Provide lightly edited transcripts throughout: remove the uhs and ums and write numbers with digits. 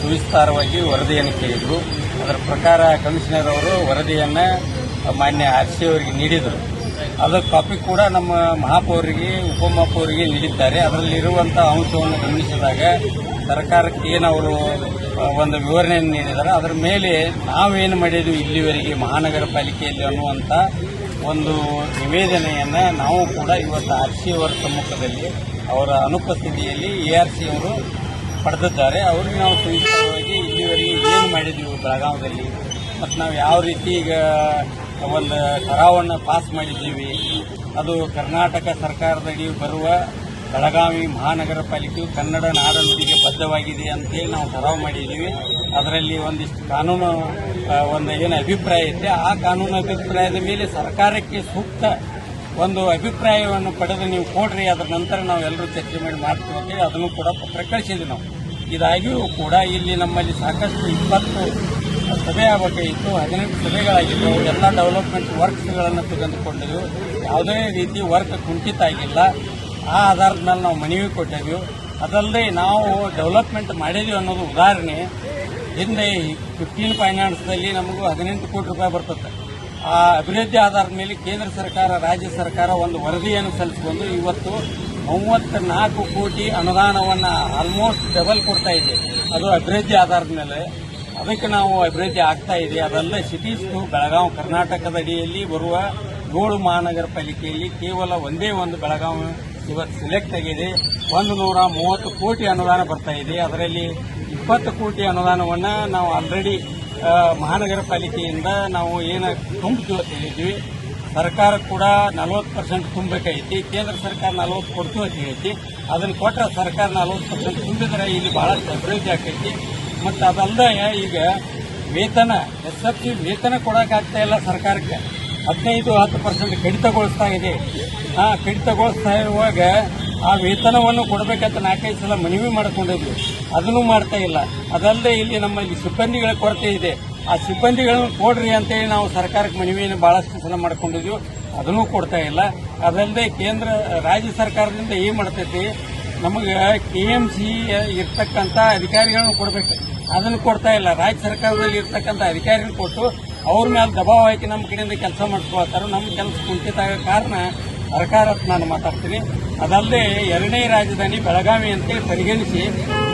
ಸುವಿಸ್ತಾರವಾಗಿ ವರದಿಯನ್ನು ಕೇಳಿದರು. ಅದರ ಪ್ರಕಾರ ಕಮಿಷನರ್ ಅವರು ವರದಿಯನ್ನು ಮಾನ್ಯ RC ಅವರಿಗೆ ನೀಡಿದರು. ಅದರ ಕಾಪಿ ಕೂಡ ನಮ್ಮ ಮಹಾಪೌರಿಗೆ ಉಪಮಹಾಪೌರಿಗೆ ನೀಡಿದ್ದಾರೆ. ಅದರಲ್ಲಿರುವಂಥ ಅಂಶವನ್ನು ಗಮನಿಸಿದಾಗ ಸರ್ಕಾರಕ್ಕೆ ಏನವರು ಒಂದು ವಿವರಣೆಯನ್ನು ನೀಡಿದ್ದಾರೆ. ಅದರ ಮೇಲೆ ನಾವೇನು ಮಾಡಿದ್ವಿ ಇಲ್ಲಿವರೆಗೆ ಮಹಾನಗರ ಪಾಲಿಕೆಯಲ್ಲಿ ಅನ್ನುವಂಥ ಒಂದು ನಿವೇದನೆಯನ್ನು ನಾವು ಕೂಡ ಇವತ್ತು RC ಅವರ ಸಮ್ಮುಖದಲ್ಲಿ ಅವರ ಅನುಪಸ್ಥಿತಿಯಲ್ಲಿ ARC ಅವರು ಪಡೆದಿದ್ದಾರೆ. ಅವರಿಗೆ ನಾವು ಸುವಿಸ್ತಾರವಾಗಿ ಇಲ್ಲಿವರೆಗೆ ಏನು ಮಾಡಿದ್ದೀವಿ ಬೆಳಗಾವದಲ್ಲಿ ಮತ್ತು ನಾವು ಯಾವ ರೀತಿ ಈಗ ಒಂದು ಠರಾವನ್ನು ಪಾಸ್ ಮಾಡಿದ್ದೀವಿ, ಅದು ಕರ್ನಾಟಕ ಸರ್ಕಾರದಡಿ ಬರುವ ಬೆಳಗಾವಿ ಮಹಾನಗರ ಪಾಲಿಕೆಯು ಕನ್ನಡ ನಾಡನುಡಿಗೆ ಬದ್ಧವಾಗಿದೆ ಅಂತೇಳಿ ನಾವು ಠರಾವು ಮಾಡಿದ್ದೀವಿ. ಅದರಲ್ಲಿ ಒಂದಿಷ್ಟು ಕಾನೂನು ಏನು ಅಭಿಪ್ರಾಯ ಇದೆ, ಆ ಕಾನೂನು ಅಭಿಪ್ರಾಯದ ಮೇಲೆ ಸರ್ಕಾರಕ್ಕೆ ಸೂಕ್ತ ಒಂದು ಅಭಿಪ್ರಾಯವನ್ನು ಪಡೆದು ನೀವು ಕೊಡ್ರಿ, ಅದರ ನಂತರ ನಾವು ಎಲ್ಲರೂ ಚರ್ಚೆ ಮಾಡಿ ಮಾಡ್ತೀವಿ ಅಂತೇಳಿ ಅದನ್ನು ಕೂಡ ಪತ್ರ ಕಳಿಸಿದ್ವಿ ನಾವು. ಇದಾಗಿಯೂ ಕೂಡ ಇಲ್ಲಿ ನಮ್ಮಲ್ಲಿ ಸಾಕಷ್ಟು 20 ಸಭೆ ಆಗಬೇಕಾಗಿತ್ತು, 18 ಸಭೆಗಳಾಗಿದ್ದವು. ಎಲ್ಲ ಡೆವಲಪ್ಮೆಂಟ್ ವರ್ಕ್ಸ್ಗಳನ್ನು ತೆಗೆದುಕೊಂಡಿದ್ದೆವು. ಯಾವುದೇ ರೀತಿ ವರ್ಕ್ ಕುಂಠಿತ ಆಗಿಲ್ಲ. ಆ ಆಧಾರದ ಮೇಲೆ ನಾವು ಮನವಿ ಕೊಟ್ಟಿದ್ದೀವಿ. ಅದಲ್ಲದೆ ನಾವು ಡೆವಲಪ್ಮೆಂಟ್ ಮಾಡಿದ್ದೀವಿ ಅನ್ನೋದು ಉದಾಹರಣೆ, ಹಿಂದೆ 15 ಫೈನಾನ್ಸ್ದಲ್ಲಿ ನಮಗೂ 18 ಕೋಟಿ ರೂಪಾಯಿ ಬರ್ತದೆ. ಆ ಅಭಿವೃದ್ಧಿ ಆಧಾರದ ಮೇಲೆ ಕೇಂದ್ರ ಸರ್ಕಾರ ರಾಜ್ಯ ಸರ್ಕಾರ ಒಂದು ವರದಿಯನ್ನು ಸಲ್ಲಿಸಿಕೊಂಡು ಇವತ್ತು 34 ಕೋಟಿ ಅನುದಾನವನ್ನು ಆಲ್ಮೋಸ್ಟ್ ಡಬಲ್ ಕೊಡ್ತಾ ಇದೆ. ಅದು ಅಭಿವೃದ್ಧಿ ಆಧಾರದ ಮೇಲೆ ಅದಕ್ಕೆ ನಾವು ಅಭಿವೃದ್ಧಿ ಆಗ್ತಾ ಇದೆ. ಅದಲ್ಲದೆ ಸಿಟೀಸ್ ಬೆಳಗಾವಿ ಕರ್ನಾಟಕದ ಅಡಿಯಲ್ಲಿ ಬರುವ 7 ಮಹಾನಗರ ಪಾಲಿಕೆಯಲ್ಲಿ ಕೇವಲ ಒಂದೇ ಒಂದು ಬೆಳಗಾವಿ ಇವತ್ತು ಸಿಲೆಕ್ಟ್ ಆಗಿದೆ. 130 ಕೋಟಿ ಅನುದಾನ ಬರ್ತಾ ಇದೆ. ಅದರಲ್ಲಿ 20 ಕೋಟಿ ಅನುದಾನವನ್ನು ನಾವು ಆಲ್ರೆಡಿ ಮಹಾನಗರ ಪಾಲಿಕೆಯಿಂದ ನಾವು ಏನು ತುಂಬ್ತೀವಿ ಅಂತ ಹೇಳಿದ್ವಿ. ಸರ್ಕಾರ ಕೂಡ 40% ತುಂಬಬೇಕಾಗೈತಿ, ಕೇಂದ್ರ ಸರ್ಕಾರ 40 ಕೊಡ್ತೀವಿ ಅಂತ ಹೇಳೈತಿ. ಅದನ್ನು ಕೊಟ್ಟರೆ ಸರ್ಕಾರ 40% ತುಂಬಿದ್ರೆ ಇಲ್ಲಿ ಬಹಳಷ್ಟು ಅಭಿವೃದ್ಧಿ ಆಕೈತಿ. ಮತ್ತು ಅದಲ್ಲದೆ ಈಗ ವೇತನ SFC ವೇತನ ಕೊಡೋಕ್ಕಾಗ್ತಾ ಇಲ್ಲ ಸರ್ಕಾರಕ್ಕೆ. 15-10% ಕಡಿತಗೊಳಿಸ್ತಾ ಇದೆ. ಕಡಿತಗೊಳಿಸ್ತಾ ಇರುವಾಗ ಆ ವೇತನವನ್ನು ಕೊಡಬೇಕಂತ 4-5 ಸಲ ಮನವಿ ಮಾಡಿಕೊಂಡಿದ್ವಿ, ಅದನ್ನು ಮಾಡ್ತಾ ಇಲ್ಲ. ಅದಲ್ಲದೆ ಇಲ್ಲಿ ನಮ್ಮಲ್ಲಿ ಸಿಬ್ಬಂದಿಗಳ ಕೊರತೆ ಇದೆ. ಆ ಸಿಬ್ಬಂದಿಗಳನ್ನು ಕೊಡ್ರಿ ಅಂತೇಳಿ ನಾವು ಸರ್ಕಾರಕ್ಕೆ ಮನವಿಯನ್ನು ಬಹಳಷ್ಟು ಸಲ ಮಾಡ್ಕೊಂಡಿದ್ವಿ, ಅದನ್ನು ಕೊಡ್ತಾ ಇಲ್ಲ. ಅದಲ್ಲದೆ ರಾಜ್ಯ ಸರ್ಕಾರದಿಂದ ಏನು ಮಾಡ್ತೈತಿ, ನಮಗೆ KMC ಇರ್ತಕ್ಕಂಥ ಅಧಿಕಾರಿಗಳನ್ನು ಕೊಡಬೇಕು, ಅದನ್ನು ಕೊಡ್ತಾ ಇಲ್ಲ. ರಾಜ್ಯ ಸರ್ಕಾರದಲ್ಲಿ ಇರ್ತಕ್ಕಂಥ ಅಧಿಕಾರಿಗಳು ಕೊಟ್ಟು ಅವ್ರ ಮೇಲೆ ದಬಾವ ಹಾಕಿ ನಮ್ಮ ಕಡೆಯಿಂದ ಕೆಲಸ ಮಾಡಿಸ್ಕೊಳ್ತಾರೆ. ನಮ್ಮ ಕೆಲಸ ಕುಂಠಿತ ಆಗೋ ಕಾರಣ ಸರ್ಕಾರ ನಾನು ಮಾತಾಡ್ತೀನಿ. ಅದಲ್ಲದೆ 2ನೇ ರಾಜಧಾನಿ ಬೆಳಗಾವಿ ಅಂತೇಳಿ ಪರಿಗಣಿಸಿ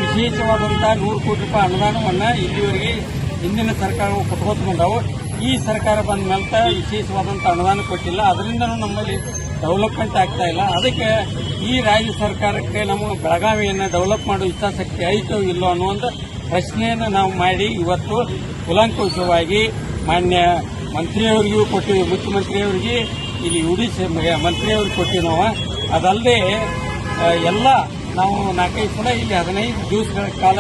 ವಿಶೇಷವಾದಂಥ 100 ಕೋಟಿ ರೂಪಾಯಿ ಅನುದಾನವನ್ನು ಇಲ್ಲಿವರೆಗೆ ಹಿಂದಿನ ಸರ್ಕಾರವು ಕೊಟ್ಕೋತ ಬಂದವು. ಈ ಸರ್ಕಾರ ಬಂದ ಮೇಲೆ ವಿಶೇಷವಾದಂಥ ಅನುದಾನ ಕೊಟ್ಟಿಲ್ಲ. ಅದರಿಂದನೂ ನಮ್ಮಲ್ಲಿ ಡೆವಲಪ್ಮೆಂಟ್ ಆಗ್ತಾ ಇಲ್ಲ. ಅದಕ್ಕೆ ಈ ರಾಜ್ಯ ಸರ್ಕಾರಕ್ಕೆ ನಮ್ಮ ಬೆಳಗಾವಿಯನ್ನು ಡೆವಲಪ್ ಮಾಡೋ ಇಚ್ಛಾಶಕ್ತಿ ಐತೋ ಇಲ್ಲೋ ಅನ್ನೋ ಒಂದು ಪ್ರಶ್ನೆಯನ್ನು ನಾವು ಮಾಡಿ ಇವತ್ತು ಕೂಲಂಕುಷವಾಗಿ ಮಾನ್ಯ ಮಂತ್ರಿಯವರಿಗೂ ಕೊಟ್ಟಿವಿ, ಮುಖ್ಯಮಂತ್ರಿಯವರಿಗೆ, ಇಲ್ಲಿ UDC ಮಂತ್ರಿಯವ್ರಿಗೆ ಕೊಟ್ಟಿವಿ ನಾವು. ಅದಲ್ಲದೆ ಎಲ್ಲ ನಾವು 4-5 ಸಲ ಇಲ್ಲಿ 15 ದಿವಸಗಳ ಕಾಲ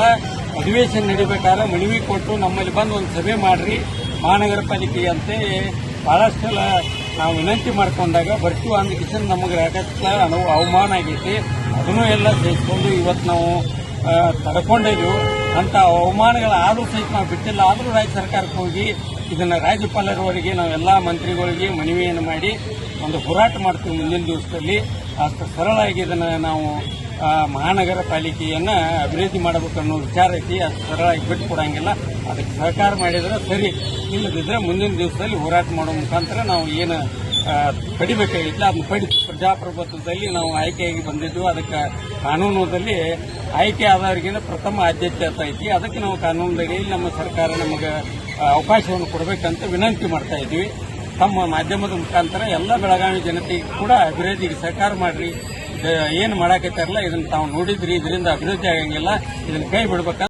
ಅಧಿವೇಶನ ನಡೀಬೇಕಾದ್ರೆ ಮನವಿ ಕೊಟ್ಟು ನಮ್ಮಲ್ಲಿ ಬಂದು ಒಂದು ಸಭೆ ಮಾಡ್ರಿ ಮಹಾನಗರ ಪಾಲಿಕೆಗೆ ಅಂತ ಬಹಳಷ್ಟು ನಾವು ವಿನಂತಿ ಮಾಡ್ಕೊಂಡಾಗ ಬರ್ತೀವಿ ಅಂದ ಕಿಶನ್ ನಮಗೆ ರಾಗತ್ತ ಅವಮಾನ ಆಗೈತಿ. ಅದನ್ನೂ ಎಲ್ಲ ಸಹಿಸಿಕೊಂಡು ಇವತ್ತು ನಾವು ತಡ್ಕೊಂಡಿದ್ದೀವಿ. ಅಂತ ಅವಮಾನಗಳಾದರೂ ಸಹಿತ ನಾವು ಬಿಟ್ಟಿಲ್ಲ. ಆದರೂ ರಾಜ್ಯ ಸರ್ಕಾರಕ್ಕೆ ಹೋಗಿ ಇದನ್ನು ರಾಜ್ಯಪಾಲರವರಿಗೆ ನಾವೆಲ್ಲ ಮಂತ್ರಿಗಳಿಗೆ ಮನವಿಯನ್ನು ಮಾಡಿ ಒಂದು ಹೋರಾಟ ಮಾಡ್ತೀವಿ ಮುಂದಿನ ದಿವಸದಲ್ಲಿ. ಅಷ್ಟು ಸರಳಾಗಿ ಇದನ್ನು ನಾವು ಮಹಾನಗರ ಪಾಲಿಕೆಯನ್ನು ಅಭಿವೃದ್ಧಿ ಮಾಡಬೇಕು ಅನ್ನೋ ವಿಚಾರ ಐತಿ. ಅಷ್ಟು ಸರಳಾಗಿ ಬಿಟ್ಟು ಕೊಡಂಗಿಲ್ಲ. ಅದಕ್ಕೆ ಸಹಕಾರ ಮಾಡಿದರೆ ಸರಿ, ಇಲ್ಲದಿದ್ದರೆ ಮುಂದಿನ ದಿವಸದಲ್ಲಿ ಹೋರಾಟ ಮಾಡೋ ಮುಖಾಂತರ ನಾವು ಏನು ಪಡಿಬೇಕಾಗಿಲ್ಲ ಅದನ್ನು ಪಡಿತು. ಪ್ರಜಾಪ್ರಭುತ್ವದಲ್ಲಿ ನಾವು ಆಯ್ಕೆಯಾಗಿ ಬಂದಿದ್ದು, ಅದಕ್ಕೆ ಕಾನೂನಲ್ಲಿ ಆಯ್ಕೆ ಆದವರಿಗಿಂತ ಪ್ರಥಮ ಆದ್ಯತೆ ಐತಿ. ಅದಕ್ಕೆ ನಾವು ಕಾನೂನಿನಲ್ಲಿ ನಮ್ಮ ಸರ್ಕಾರ ನಮಗೆ ಅವಕಾಶವನ್ನು ಕೊಡಬೇಕಂತ ವಿನಂತಿ ಮಾಡ್ತಾ ಇದ್ವಿ. ತಮ್ಮ ಮಾಧ್ಯಮದ ಮುಖಾಂತರ ಎಲ್ಲ ಬೆಳಗಾವಿ ಜನತೆಗೆ ಕೂಡ ಅಭಿವೃದ್ಧಿಗೆ ಸಹಕಾರ ಮಾಡ್ರಿ. ಏನು ಮಾಡಾಕತ್ತಾರಲ್ಲ ಇದನ್ನು ತಾವು ನೋಡಿದ್ರಿ, ಇದರಿಂದ ಅಭಿವೃದ್ಧಿ ಆಗಂಗಿಲ್ಲ, ಇದನ್ನು ಕೈ ಬಿಡ್ಬೇಕಂತ